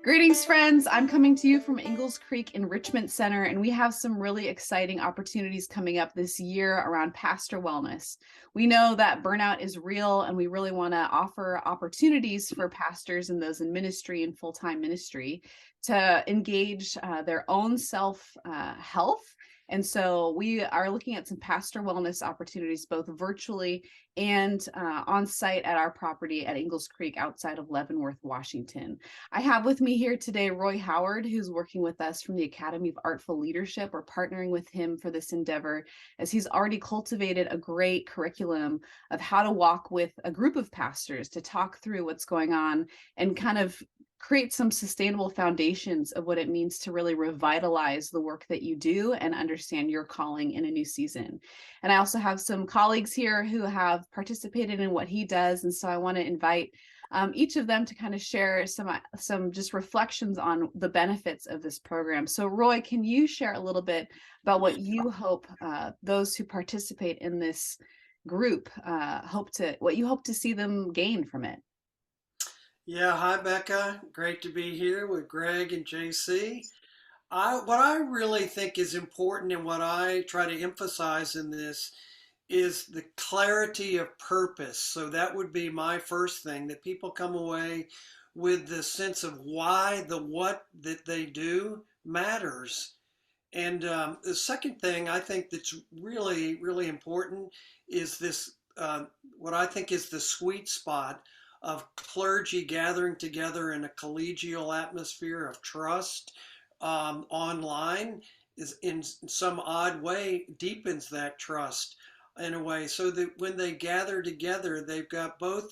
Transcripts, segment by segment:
Greetings, friends. I'm coming to you from Ingalls Creek Enrichment Center, and we have some really exciting opportunities coming up this year around pastor wellness. We know that burnout is real, and we really want to offer opportunities for pastors and those in ministry and full-time ministry to engage their own self health. And so we are looking at some pastor wellness opportunities, both virtually and on site at our property at Ingalls Creek outside of Leavenworth, Washington. I have with me here today Roy Howard, who's working with us from the Academy of Artful Leadership. We're partnering with him for this endeavor as he's already cultivated a great curriculum of how to walk with a group of pastors to talk through what's going on and kind of create some sustainable foundations of what it means to really revitalize the work that you do and understand your calling in a new season. And I also have some colleagues here who have participated in what he does. And so I want to invite each of them to kind of share some just reflections on the benefits of this program. So Roy, can you share a little bit about what you hope those who participate in this group what you hope to see them gain from it? Yeah, hi Becca. Great to be here with Greg and JC. What I really think is important and what I try to emphasize in this is the clarity of purpose. So that would be my first thing, that people come away with the sense of why the what that they do matters. And the second thing I think that's really, really important is this, what I think is the sweet spot of clergy gathering together in a collegial atmosphere of trust online is in some odd way deepens that trust in a way so that when they gather together, they've got both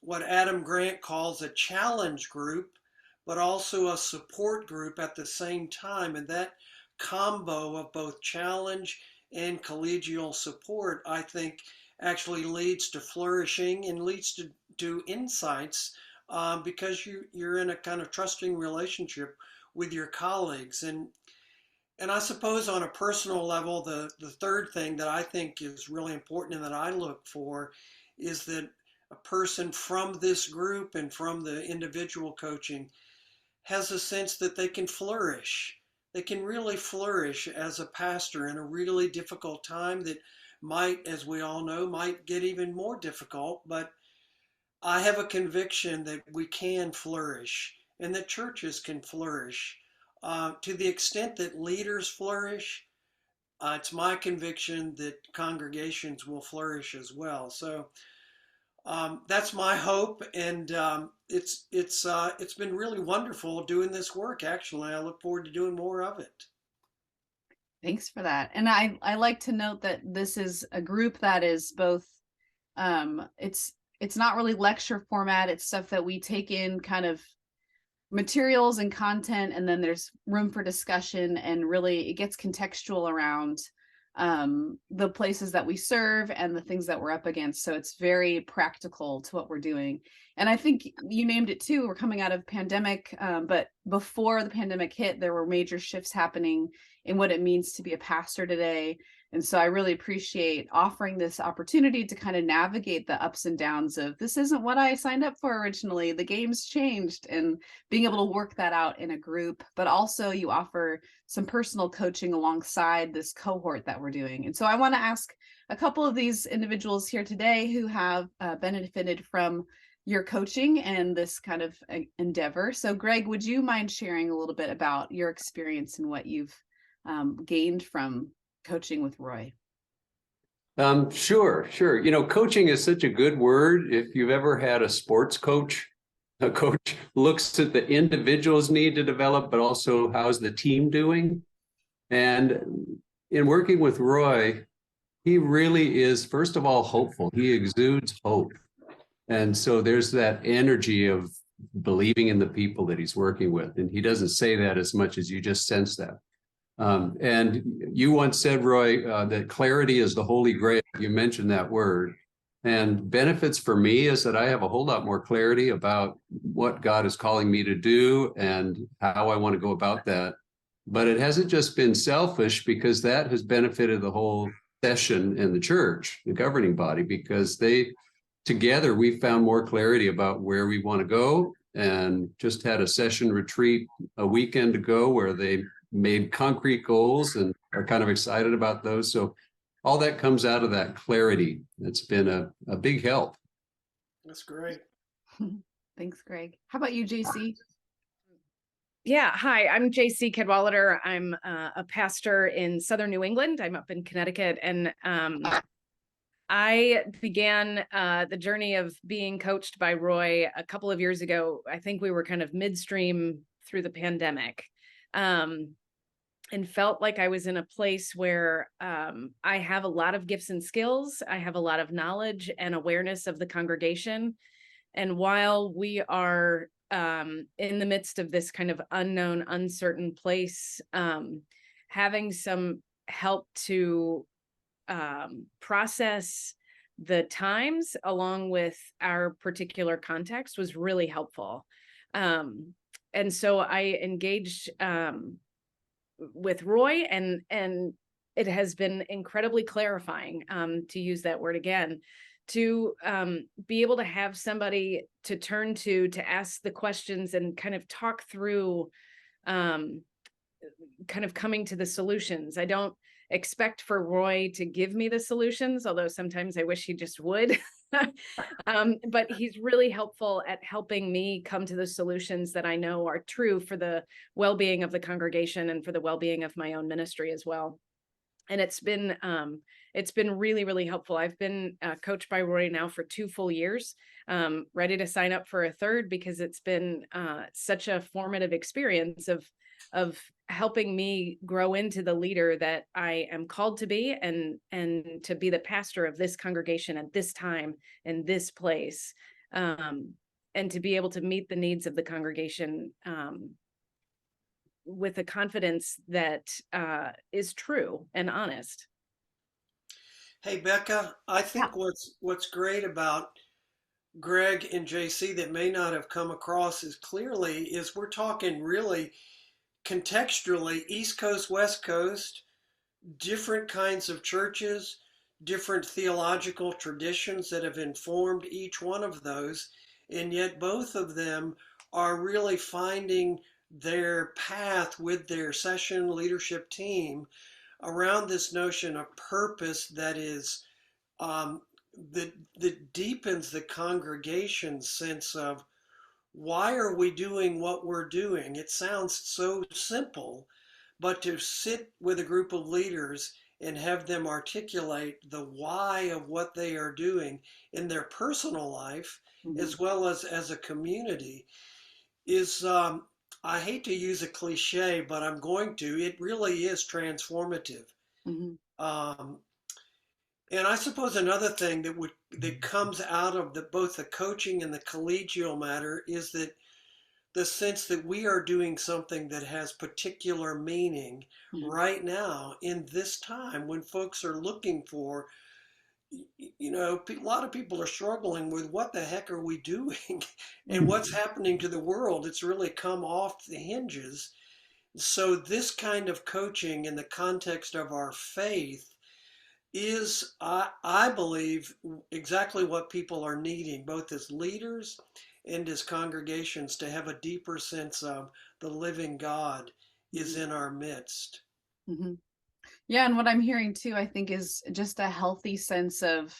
what Adam Grant calls a challenge group, but also a support group at the same time. And that combo of both challenge and collegial support, I think, actually leads to flourishing and leads to insights because you're in a kind of trusting relationship with your colleagues. And I suppose on a personal level, the third thing that I think is really important and that I look for is that a person from this group and from the individual coaching has a sense that they can flourish. They can really flourish as a pastor in a really difficult time that might, as we all know, might get even more difficult. But I have a conviction that we can flourish and that churches can flourish. To the extent that leaders flourish, it's my conviction that congregations will flourish as well. So that's my hope, and it's been really wonderful doing this work. Actually, I look forward to doing more of it. Thanks for that. And I like to note that this is a group that is both it's not really lecture format. It's stuff that we take in kind of materials and content, and then there's room for discussion, and really it gets contextual around the places that we serve and the things that we're up against. So it's very practical to what we're doing. And I think you named it too. We're coming out of pandemic, but before the pandemic hit, there were major shifts happening in what it means to be a pastor today. And so I really appreciate offering this opportunity to kind of navigate the ups and downs of this isn't what I signed up for originally. The game's changed, and being able to work that out in a group. But also you offer some personal coaching alongside this cohort that we're doing. And so I want to ask a couple of these individuals here today who have benefited from your coaching and this kind of endeavor. So Greg, would you mind sharing a little bit about your experience and what you've gained from coaching with Roy? Sure. Coaching is such a good word. If you've ever had a sports coach, a coach looks at the individual's need to develop, but also how's the team doing. And in working with Roy, he really is, first of all, hopeful. He exudes hope. And so there's that energy of believing in the people that he's working with. And he doesn't say that as much as you just sense that. And you once said, Roy, that clarity is the holy grail. You mentioned that word. And benefits for me is that I have a whole lot more clarity about what God is calling me to do and how I want to go about that. But it hasn't just been selfish, because that has benefited the whole session in the church, the governing body, because together we found more clarity about where we want to go and just had a session retreat a weekend ago where they made concrete goals and are kind of excited about those. So all that comes out of that clarity. It's been a big help. That's great. Thanks, Greg. How about you, JC? Yeah, hi, I'm JC Cadwallader. I'm a pastor in Southern New England. I'm up in Connecticut, and I began the journey of being coached by Roy a couple of years ago. I think we were kind of midstream through the pandemic, and felt like I was in a place where I have a lot of gifts and skills. I have a lot of knowledge and awareness of the congregation. And while we are in the midst of this kind of unknown, uncertain place, having some help to process the times along with our particular context was really helpful. And so I engaged with Roy, and it has been incredibly clarifying, to use that word again, to be able to have somebody to turn to ask the questions and kind of talk through kind of coming to the solutions. I don't expect for Roy to give me the solutions, although sometimes I wish he just would. But he's really helpful at helping me come to the solutions that I know are true for the well-being of the congregation and for the well-being of my own ministry as well. And it's been really, really helpful. I've been coached by Roy now for 2 full years, ready to sign up for a third, because it's been such a formative experience of helping me grow into the leader that I am called to be, and to be the pastor of this congregation at this time in this place, and to be able to meet the needs of the congregation with a confidence that is true and honest. Hey, Becca, I think what's great about Greg and JC that may not have come across as clearly is we're talking really contextually East Coast, West Coast, different kinds of churches, different theological traditions that have informed each one of those, and yet both of them are really finding their path with their session leadership team around this notion of purpose that is that deepens the congregation's sense of why are we doing what we're doing. It sounds so simple, but to sit with a group of leaders and have them articulate the why of what they are doing in their personal life, as well as a community, is I hate to use a cliche, but I'm going to. It really is transformative. And I suppose another thing that comes out of both the coaching and the collegial matter is that the sense that we are doing something that has particular meaning right now in this time when folks are looking for, a lot of people are struggling with what the heck are we doing and what's happening to the world. It's really come off the hinges. So this kind of coaching in the context of our faith is, I believe, exactly what people are needing, both as leaders and as congregations, to have a deeper sense of the living God is in our midst. Yeah, and what I'm hearing too, I think, is just a healthy sense of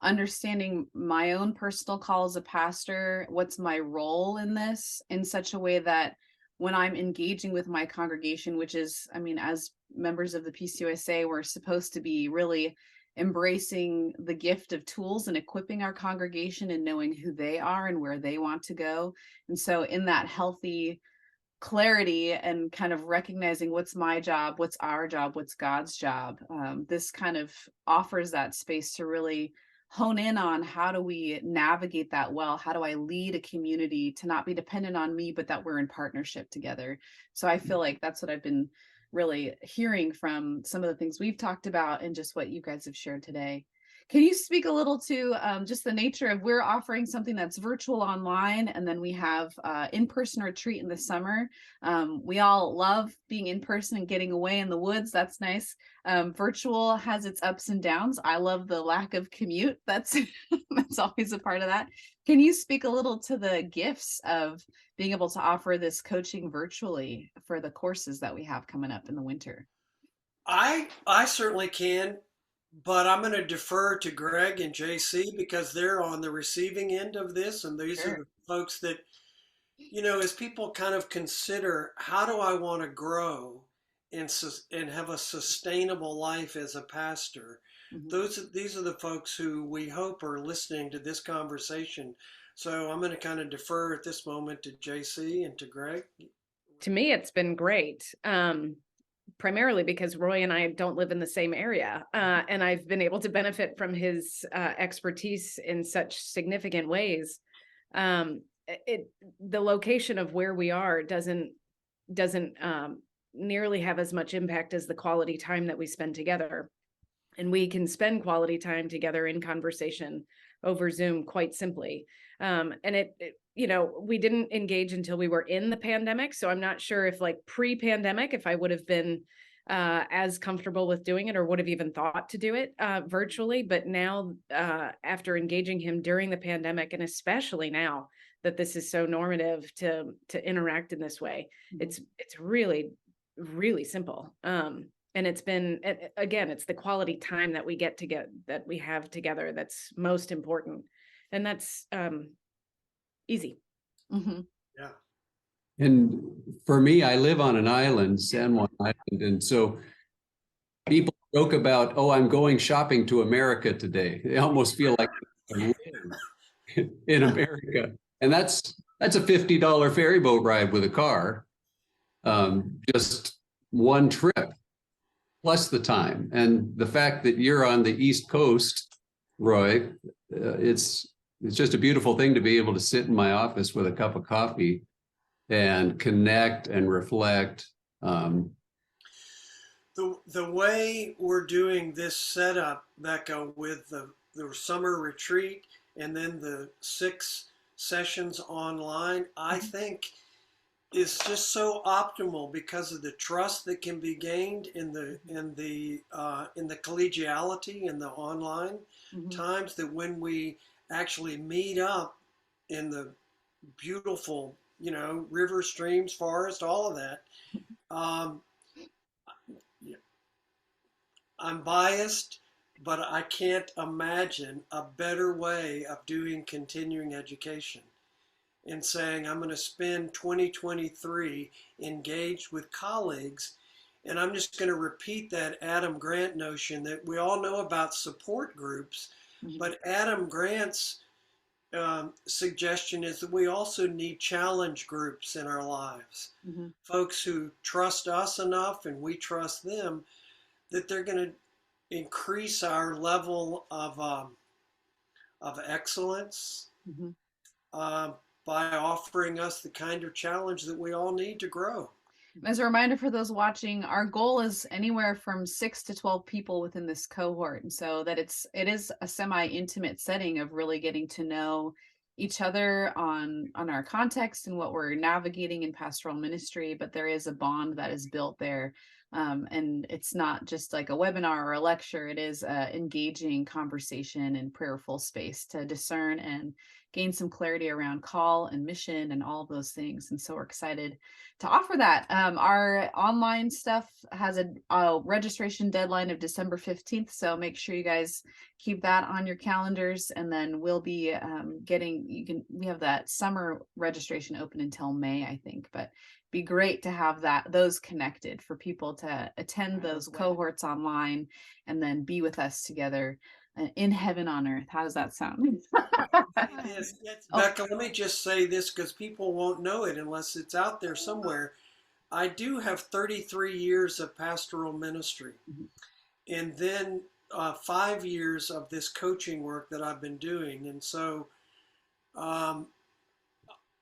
understanding my own personal call as a pastor, what's my role in this, in such a way that when I'm engaging with my congregation, which is, I mean, as members of the PCUSA, we're supposed to be really embracing the gift of tools and equipping our congregation and knowing who they are and where they want to go. And so in that healthy clarity and kind of recognizing what's my job, what's our job, what's God's job, this kind of offers that space to really hone in on how do we navigate that well? How do I lead a community to not be dependent on me, but that we're in partnership together? So I feel like that's what I've been really hearing from some of the things we've talked about and just what you guys have shared today. Can you speak a little to just the nature of we're offering something that's virtual online, and then we have in-person retreat in the summer. We all love being in person and getting away in the woods. That's nice. Virtual has its ups and downs. I love the lack of commute. That's that's always a part of that. Can you speak a little to the gifts of being able to offer this coaching virtually for the courses that we have coming up in the winter? I certainly can, but I'm going to defer to Greg and JC because they're on the receiving end of this, and these are Sure. the folks that, as people kind of consider how do I want to grow and have a sustainable life as a pastor. Mhm. These are the folks who we hope are listening to this conversation. So I'm going to kind of defer at this moment to JC and to Greg. To me, it's been great. Primarily because Roy and I don't live in the same area. And I've been able to benefit from his expertise in such significant ways. The location of where we are doesn't nearly have as much impact as the quality time that we spend together. And we can spend quality time together in conversation over Zoom quite simply. And we didn't engage until we were in the pandemic. So I'm not sure if like pre-pandemic, if I would have been as comfortable with doing it or would have even thought to do it virtually. But now, after engaging him during the pandemic, and especially now that this is so normative to interact in this way, it's really, really simple. And it's been, again, it's the quality time that that we have together that's most important. And that's easy. Mhm. Yeah. And for me, I live on an island, San Juan Island, and so people joke about, oh, I'm going shopping to America today. They almost feel like they live in America. And that's a $50 ferry boat ride with a car. Just one trip plus the time. And the fact that you're on the East Coast, Roy, it's just a beautiful thing to be able to sit in my office with a cup of coffee and connect and reflect. The way we're doing this setup, Becca, with the summer retreat and then the 6 sessions online, I think is just so optimal because of the trust that can be gained in the collegiality in the online times, that when we actually meet up in the beautiful, river, streams, forest, all of that. I'm biased, but I can't imagine a better way of doing continuing education and saying I'm going to spend 2023 engaged with colleagues. And I'm just going to repeat that Adam Grant notion that we all know about support groups, but Adam Grant's suggestion is that we also need challenge groups in our lives. Folks who trust us enough and we trust them, that they're going to increase our level of excellence by offering us the kind of challenge that we all need to grow. As a reminder for those watching, our goal is anywhere from 6 to 12 people within this cohort, and so that it is a semi-intimate setting of really getting to know each other on our context and what we're navigating in pastoral ministry, but there is a bond that is built there. And it's not just like a webinar or a lecture, it is engaging conversation and prayerful space to discern and gain some clarity around call and mission and all of those things. And so we're excited to offer that. Our online stuff has a registration deadline of December 15th. So make sure you guys keep that on your calendars. And then we'll be we have that summer registration open until May, I think, but be great to have those connected for people to attend those cohorts online and then be with us together in heaven on earth. How does that sound? Yes, Becca, let me just say this because people won't know it unless it's out there somewhere. I do have 33 years of pastoral ministry and then 5 years of this coaching work that I've been doing. And so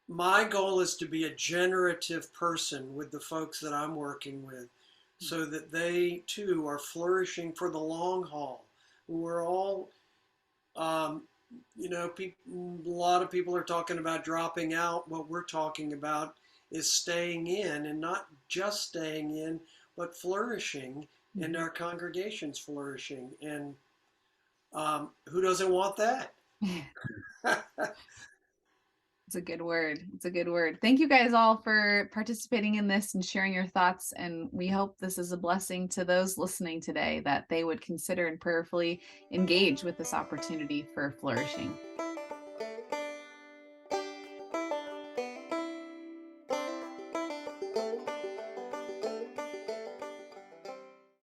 my goal is to be a generative person with the folks that I'm working with so that they too are flourishing for the long haul. We're all You know, a lot of people are talking about dropping out. What we're talking about is staying in, and not just staying in, but flourishing, and our congregations flourishing. And who doesn't want that? It's a good word. It's a good word. Thank you guys all for participating in this and sharing your thoughts. And we hope this is a blessing to those listening today, that they would consider and prayerfully engage with this opportunity for flourishing.